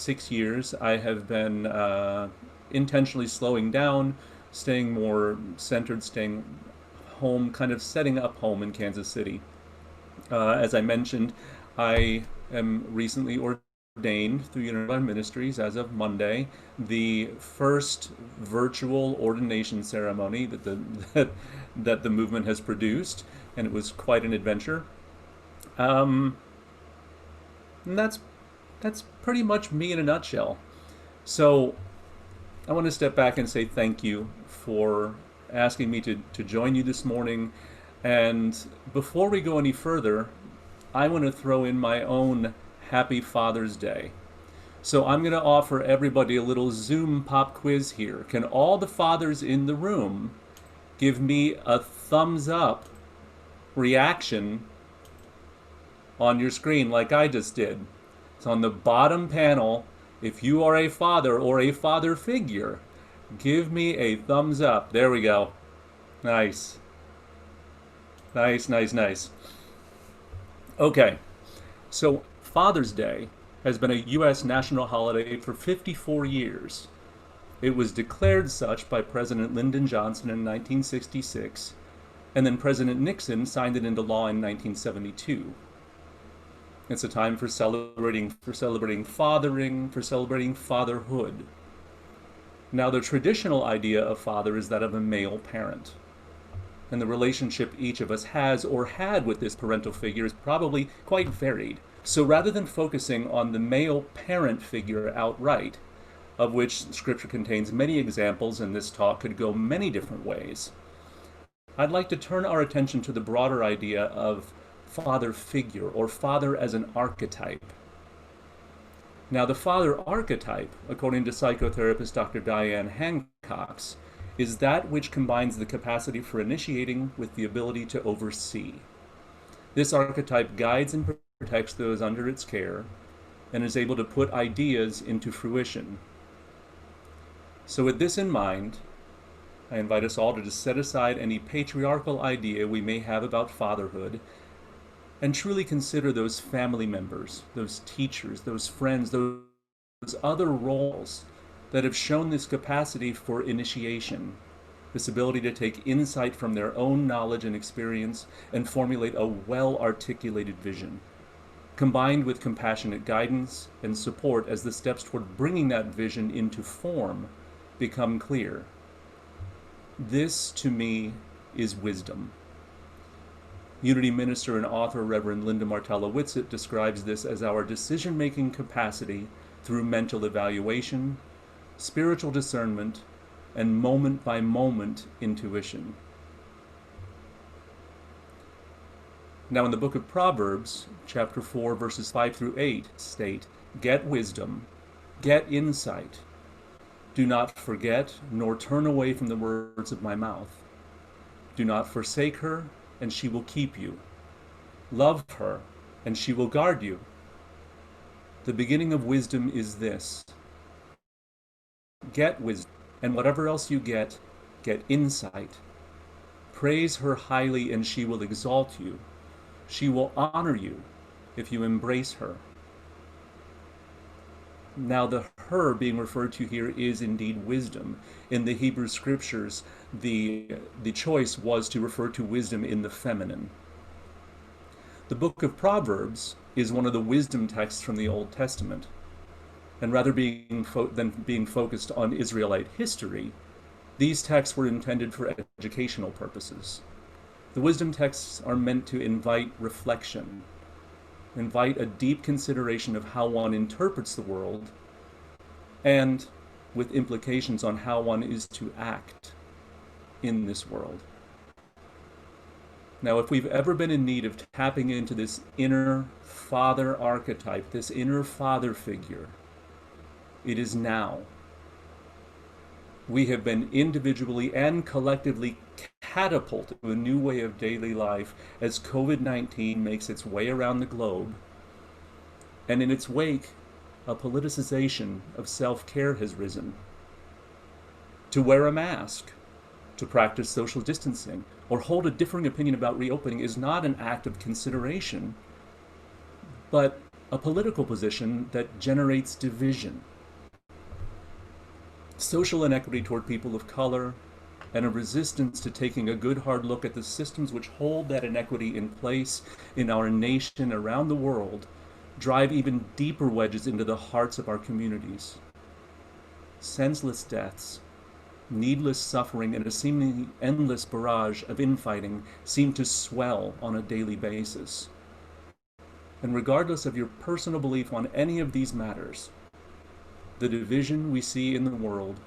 6 years, I have been intentionally slowing down, staying more centered, staying home, kind of setting up home in Kansas City. As I mentioned, I am recently ordained through Unified Ministries as of Monday, the first virtual ordination ceremony that, that the movement has produced, and it was quite an adventure. Um, and that's pretty much me in a nutshell. So I want to step back and say thank you for asking me to join you this morning. And before we go any further, I want to throw in my own Happy Father's Day. So I'm going to offer everybody a little Zoom pop quiz here. Can all the fathers in the room give me a thumbs up reaction on your screen like I just did? It's on the bottom panel. If you are a father or a father figure, give me a thumbs up. There we go. Nice. Nice, nice, nice. Okay, so Father's Day has been a U.S. national holiday for 54 years. It was declared such by President Lyndon Johnson in 1966, and then President Nixon signed it into law in 1972. It's a time for celebrating fathering, for celebrating fatherhood. Now, the traditional idea of father is that of a male parent. And the relationship each of us has or had with this parental figure is probably quite varied. So rather than focusing on the male parent figure outright, of which Scripture contains many examples and this talk could go many different ways, I'd like to turn our attention to the broader idea of father figure, or father as an archetype. Now, the father archetype, according to psychotherapist Dr. Diane Hancox, is that which combines the capacity for initiating with the ability to oversee. This archetype guides and protects those under its care and is able to put ideas into fruition. So with this in mind, I invite us all to just set aside any patriarchal idea we may have about fatherhood and truly consider those family members, those teachers, those friends, those other roles that have shown this capacity for initiation, this ability to take insight from their own knowledge and experience and formulate a well-articulated vision, combined with compassionate guidance and support as the steps toward bringing that vision into form become clear. This, to me, is wisdom. Unity minister and author Reverend Linda Martella-Whitsitt describes this as our decision-making capacity through mental evaluation, spiritual discernment, and moment-by-moment intuition. Now in the book of Proverbs, chapter 4, verses 5 through 8 state, "Get wisdom, get insight. Do not forget nor turn away from the words of my mouth. Do not forsake her, and she will keep you. Love her, and she will guard you. The beginning of wisdom is this. Get wisdom, and whatever else you get insight. Praise her highly, and she will exalt you. She will honor you if you embrace her." Now, the her being referred to here is indeed wisdom. In the Hebrew scriptures, the choice was to refer to wisdom in the feminine. The book of Proverbs is one of the wisdom texts from the Old Testament. And rather than being focused on Israelite history, these texts were intended for educational purposes. The wisdom texts are meant to invite reflection, invite a deep consideration of how one interprets the world, and with implications on how one is to act in this world. Now, if we've ever been in need of tapping into this inner father archetype, this inner father figure, it is now. We have been individually and collectively catapulted to a new way of daily life as COVID-19 makes its way around the globe. And in its wake, a politicization of self-care has risen. To wear a mask, to practice social distancing, or hold a differing opinion about reopening is not an act of consideration, but a political position that generates division, social inequity toward people of color, and a resistance to taking a good hard look at the systems which hold that inequity in place in our nation around the world drive even deeper wedges into the hearts of our communities. Senseless deaths, needless suffering, and a seemingly endless barrage of infighting seem to swell on a daily basis. And regardless of your personal belief on any of these matters, the division we see in the world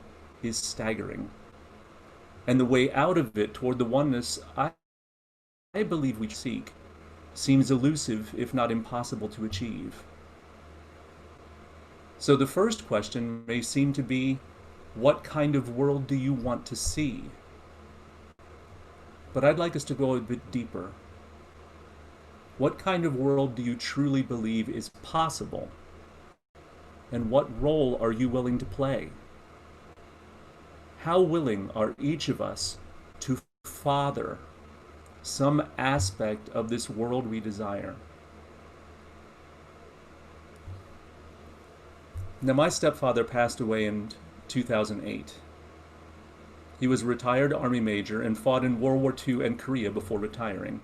is staggering. And the way out of it toward the oneness I believe we seek seems elusive, if not impossible to achieve. So the first question may seem to be, what kind of world do you want to see? But I'd like us to go a bit deeper. What kind of world do you truly believe is possible? And what role are you willing to play? How willing are each of us to father some aspect of this world we desire? Now, my stepfather passed away in 2008. He was a retired Army major and fought in World War II and Korea before retiring.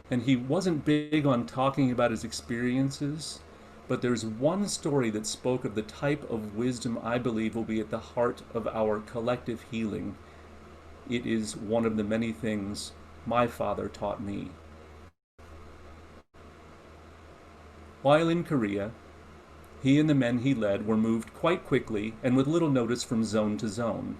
And he wasn't big on talking about his experiences, but there's one story that spoke of the type of wisdom I believe will be at the heart of our collective healing. It is one of the many things my father taught me. While in Korea, he and the men he led were moved quite quickly and with little notice from zone to zone.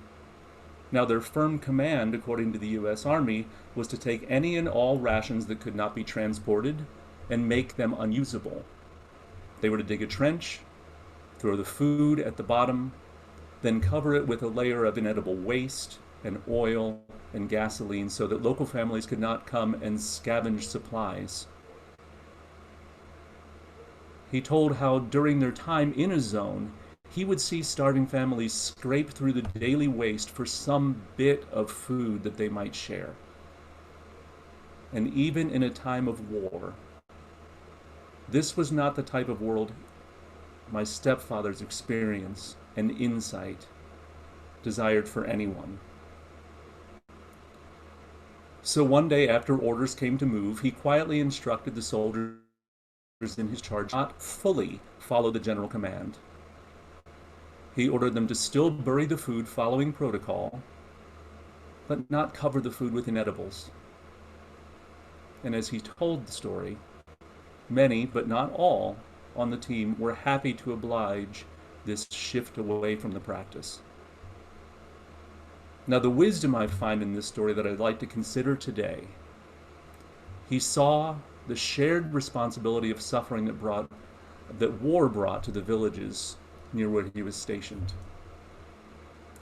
Now, their firm command, according to the U.S. Army, was to take any and all rations that could not be transported and make them unusable. They were to dig a trench, throw the food at the bottom, then cover it with a layer of inedible waste and oil and gasoline so that local families could not come and scavenge supplies. He told how during their time in a zone, he would see starving families scrape through the daily waste for some bit of food that they might share. And even in a time of war, this was not the type of world my stepfather's experience and insight desired for anyone. So one day after orders came to move, he quietly instructed the soldiers in his charge not fully follow the general command. He ordered them to still bury the food following protocol, but not cover the food with inedibles. And as he told the story, many, but not all, on the team were happy to oblige this shift away from the practice. Now, the wisdom I find in this story that I'd like to consider today, he saw the shared responsibility of suffering that war brought to the villages near where he was stationed.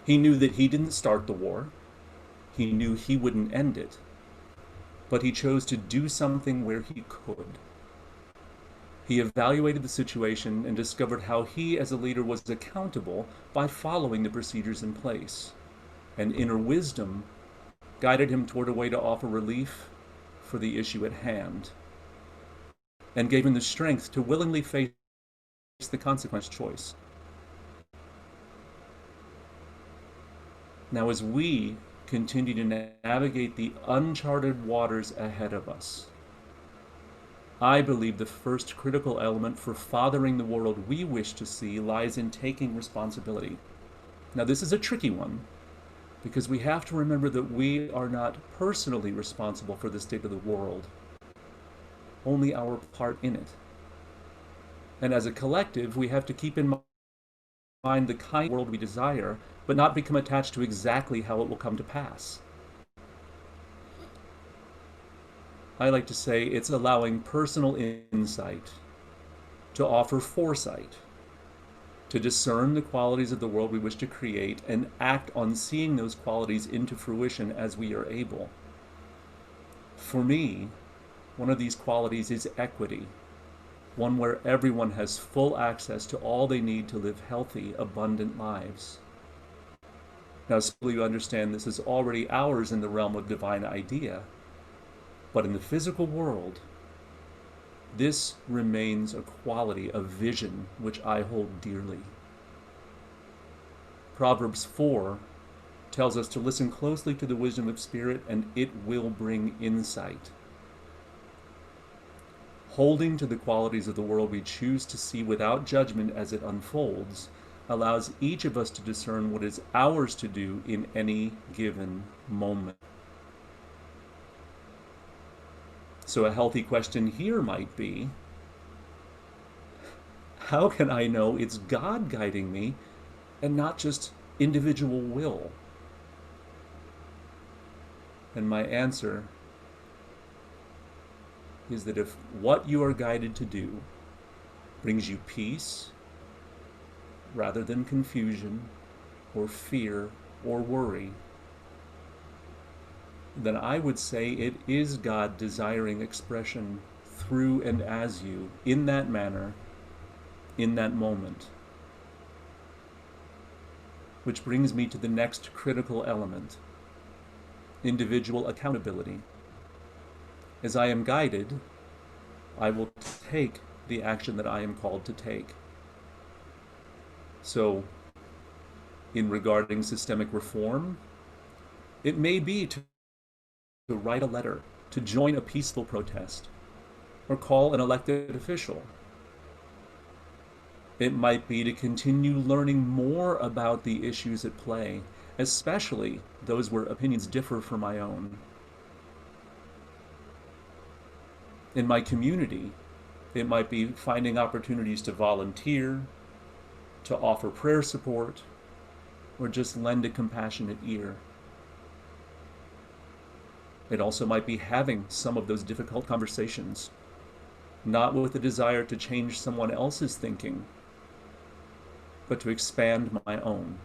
He knew that he didn't start the war. He knew he wouldn't end it. But he chose to do something where he could. He evaluated the situation and discovered how he as a leader was accountable by following the procedures in place. And inner wisdom guided him toward a way to offer relief for the issue at hand, and gave him the strength to willingly face the consequence choice. Now, as we continue to navigate the uncharted waters ahead of us, I believe the first critical element for fathering the world we wish to see lies in taking responsibility. Now, this is a tricky one, because we have to remember that we are not personally responsible for the state of the world, only our part in it. And as a collective, we have to keep in mind the kind of world we desire, but not become attached to exactly how it will come to pass. I like to say it's allowing personal insight to offer foresight, to discern the qualities of the world we wish to create and act on seeing those qualities into fruition as we are able. For me, one of these qualities is equity, one where everyone has full access to all they need to live healthy, abundant lives. Now, so you understand this is already ours in the realm of divine idea, but in the physical world, This remains a quality, a vision, which I hold dearly. Proverbs 4 tells us to listen closely to the wisdom of Spirit, and it will bring insight. Holding to the qualities of the world we choose to see without judgment as it unfolds allows each of us to discern what is ours to do in any given moment. So a healthy question here might be, how can I know it's God guiding me and not just individual will? And my answer is that if what you are guided to do brings you peace rather than confusion or fear or worry, then I would say it is God desiring expression through and as you in that manner, in that moment. Which brings me to the next critical element: individual accountability. As I am guided, I will take the action that I am called to take. So, in regarding systemic reform, it may be to write a letter, to join a peaceful protest, or call an elected official. It might be to continue learning more about the issues at play, especially those where opinions differ from my own. In my community, it might be finding opportunities to volunteer, to offer prayer support, or just lend a compassionate ear. It also might be having some of those difficult conversations, not with a desire to change someone else's thinking, but to expand my own.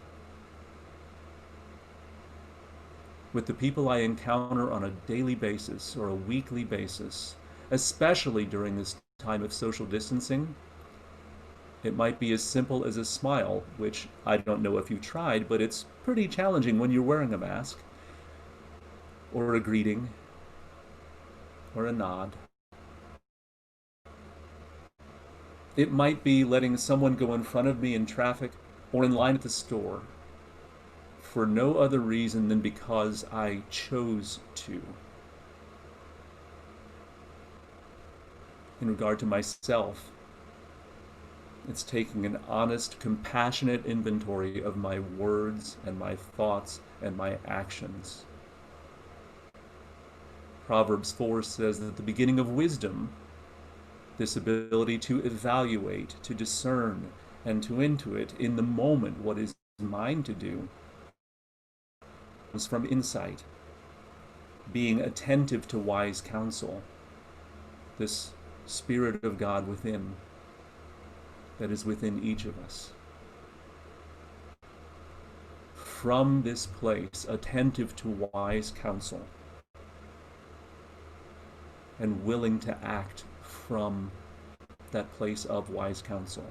With the people I encounter on a daily basis or a weekly basis, especially during this time of social distancing, it might be as simple as a smile, which I don't know if you've tried, but it's pretty challenging when you're wearing a mask, or a greeting, or a nod. It might be letting someone go in front of me in traffic or in line at the store for no other reason than because I chose to. In regard to myself, it's taking an honest, compassionate inventory of my words and my thoughts and my actions. Proverbs 4 says that the beginning of wisdom, this ability to evaluate, to discern, and to intuit in the moment what is mine to do, comes from insight, being attentive to wise counsel, this Spirit of God within, that is within each of us. From this place, attentive to wise counsel, and willing to act from that place of wise counsel,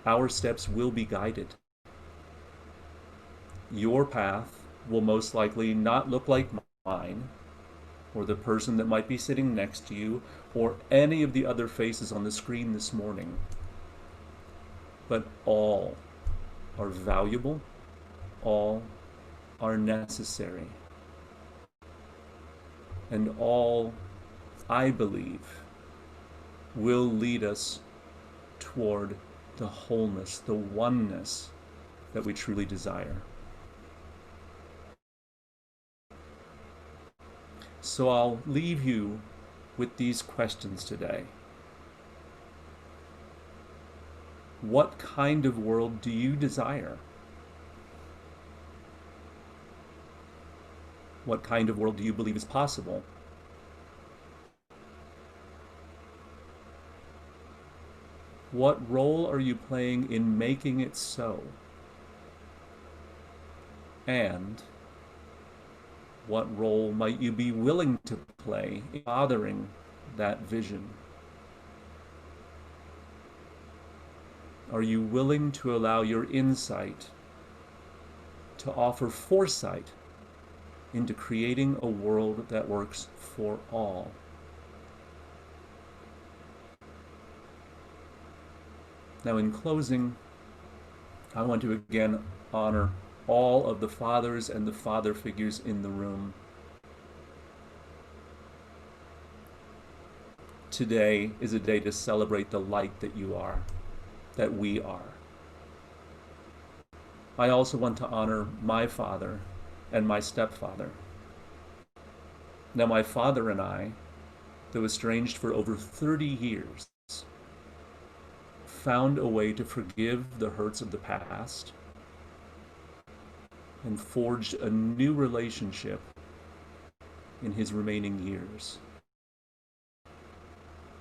our steps will be guided. Your path will most likely not look like mine, or the person that might be sitting next to you, or any of the other faces on the screen this morning. But all are valuable, all are necessary, and all, I believe, will lead us toward the wholeness, the oneness that we truly desire. So I'll leave you with these questions today. What kind of world do you desire? What kind of world do you believe is possible? What role are you playing in making it so? And what role might you be willing to play in fathering that vision? Are you willing to allow your insight to offer foresight into creating a world that works for all? Now, in closing, I want to again honor all of the fathers and the father figures in the room. Today is a day to celebrate the light that you are, that we are. I also want to honor my father and my stepfather. Now, my father and I, though estranged for over 30 years, found a way to forgive the hurts of the past and forged a new relationship in his remaining years.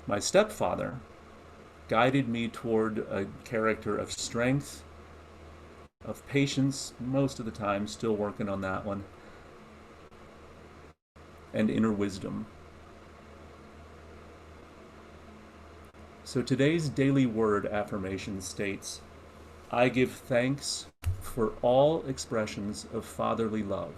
My stepfather guided me toward a character of strength, of patience, most of the time, still working on that one, and inner wisdom. So today's daily word affirmation states, I give thanks for all expressions of fatherly love.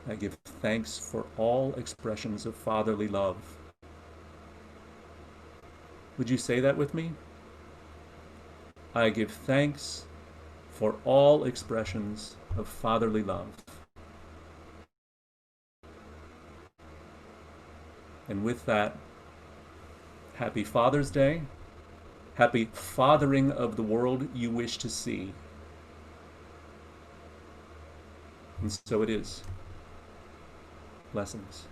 I give thanks for all expressions of fatherly love. Would you say that with me? I give thanks for all expressions of fatherly love. And with that, happy Father's Day. Happy fathering of the world you wish to see. And so it is. Blessings.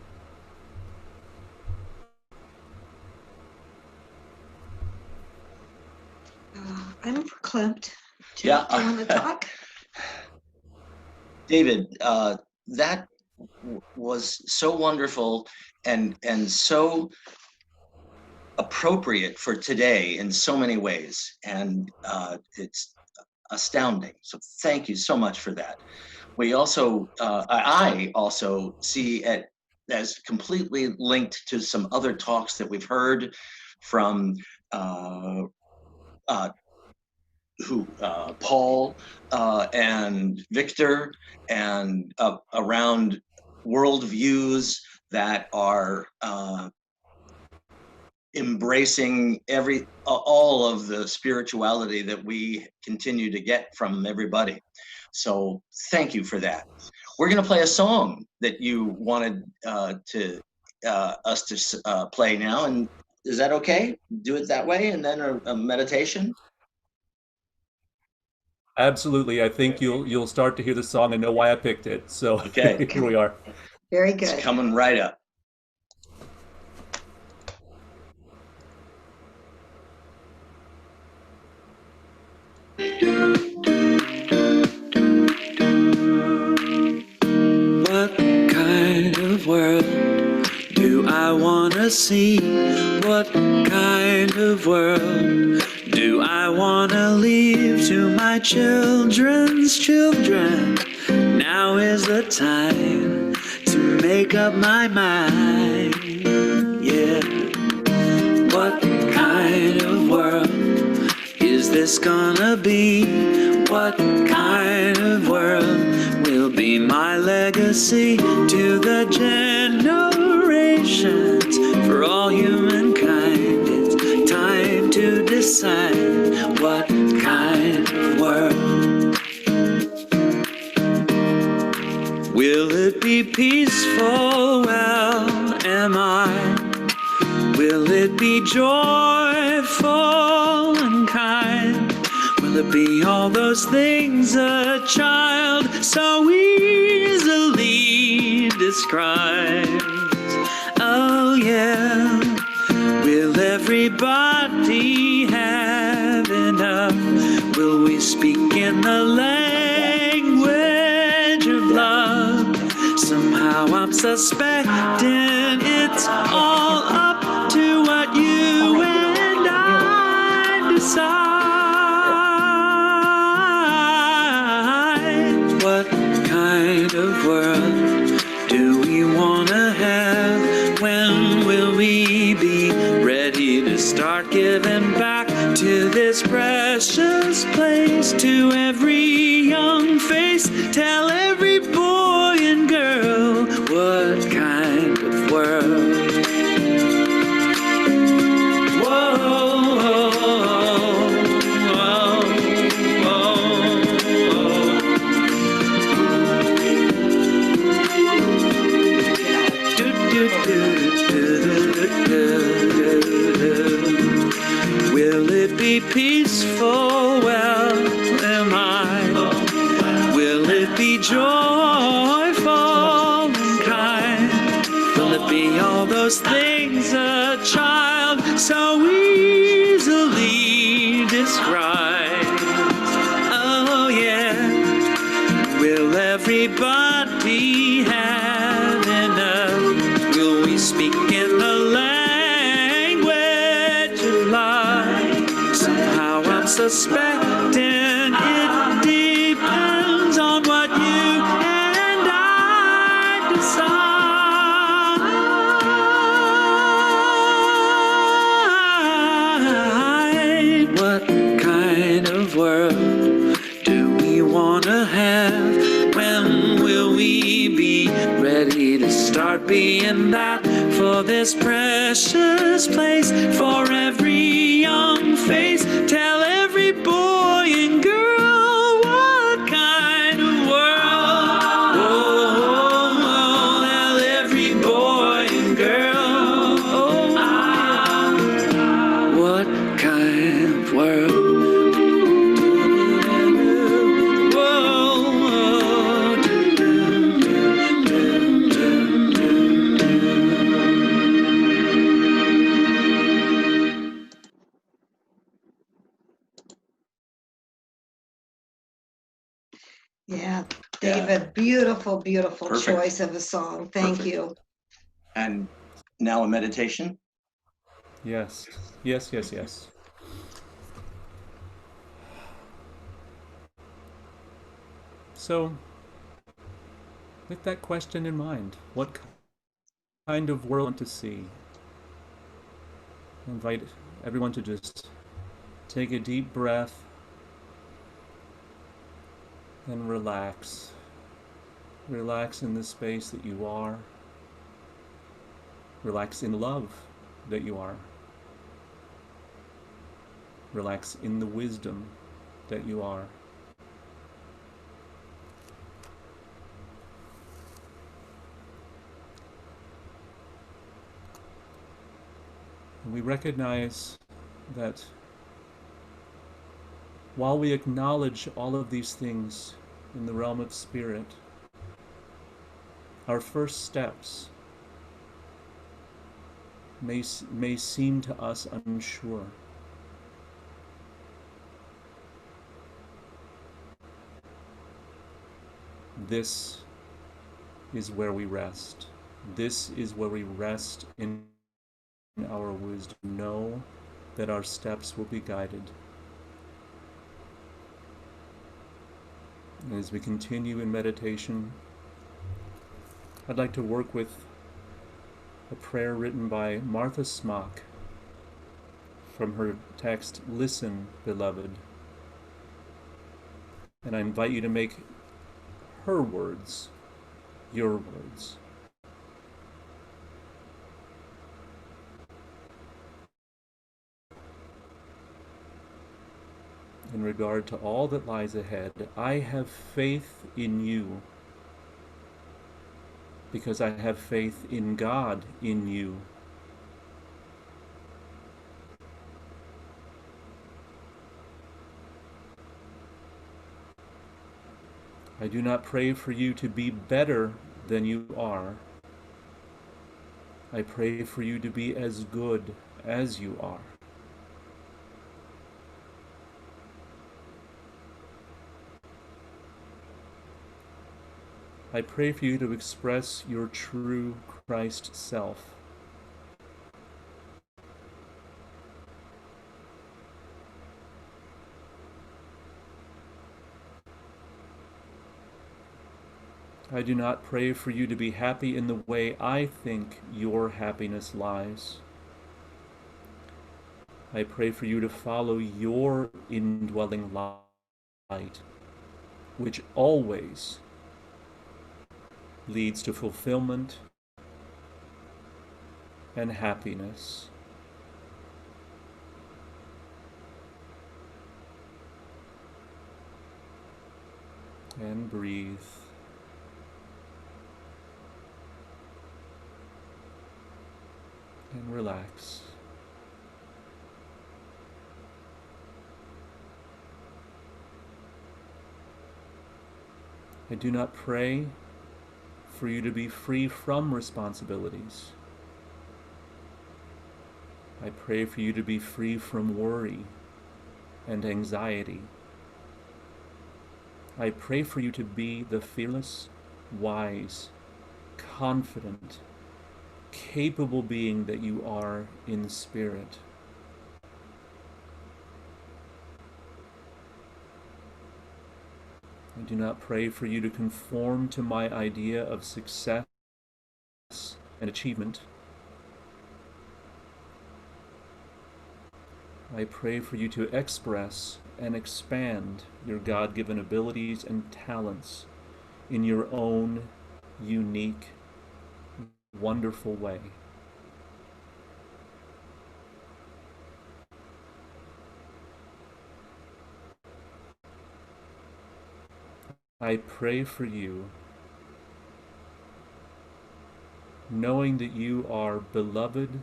I'm verklempt. Do Yeah. you want to talk? David, that was so wonderful and so appropriate for today in so many ways, and it's astounding. So thank you so much for that. We also, I also see it as completely linked to some other talks that we've heard from Paul and Victor, and around worldviews that are embracing all of the spirituality that we continue to get from everybody. So thank you for that. We're going to play a song that you wanted us to play now, and is that okay? Do it that way, and then a meditation. Absolutely. I think you'll start to hear the song and know why I picked it. So Okay. Here we are. Very good. It's coming right up. What kind of world do I want to see? What kind of world do I want to leave to my children's children? Now is the time to make up my mind, yeah. What kind of world is this gonna be? What kind of world will be my legacy to the generations? For all humankind, it's time to decide what kind of world. Will it be peaceful? Well, am I? Will it be joyful and kind? Will it be all those things a child so easily describes? Oh yeah. Will everybody have enough? Will we speak in the language of love? Somehow I'm suspecting it's all up to what you and I decide. What kind of world do we want to have? When will we be ready to start giving back to this precious place? To every young face, tell every boy and girl, what kind of world? Whoa. be peaceful? Well, am I? Will it be joyful and kind? Will it be all those things a child so easily describes? Oh yeah. Will everybody have enough? Will we speak in the language of life? Somehow I'm suspecting it depends on what you and I decide. What kind of world do we want to have? When will we be ready to start being that for this precious place, for every young face? Tell every boy and girl what kind of world. Oh, oh, oh, tell every boy and girl. Oh, what kind of world? Yeah, Yeah. David, beautiful, beautiful Perfect. choice of a song. Thank Perfect. you. And now a meditation. Yes. Yes, yes, yes. So, with that question in mind, what kind of world do you want to see? I invite everyone to just take a deep breath and relax. Relax in the space that you are. Relax in the love that you are. Relax in the wisdom that you are. And we recognize that while we acknowledge all of these things in the realm of spirit, our first steps may seem to us unsure. This is where we rest. This is where we rest in our wisdom. Know that our steps will be guided. And as we continue in meditation, I'd like to work with a prayer written by Martha Smock from her text, Listen, Beloved. And I invite you to make her words your words. In regard to all that lies ahead, I have faith in you because I have faith in God in you. I do not pray for you to be better than you are. I pray for you to be as good as you are. I pray for you to express your true Christ self. I do not pray for you to be happy in the way I think your happiness lies. I pray for you to follow your indwelling light, which always leads to fulfillment and happiness. And breathe. And relax. I do not pray for you to be free from responsibilities. I pray for you to be free from worry and anxiety. I pray for you to be the fearless, wise, confident, capable being that you are in spirit. I do not pray for you to conform to my idea of success and achievement. I pray for you to express and expand your God-given abilities and talents in your own unique, wonderful way. I pray for you, knowing that you are beloved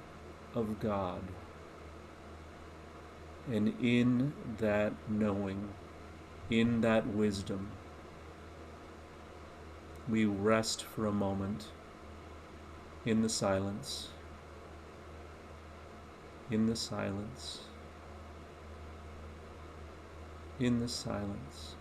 of God, and in that knowing, in that wisdom, we rest for a moment in the silence, in the silence, in the silence.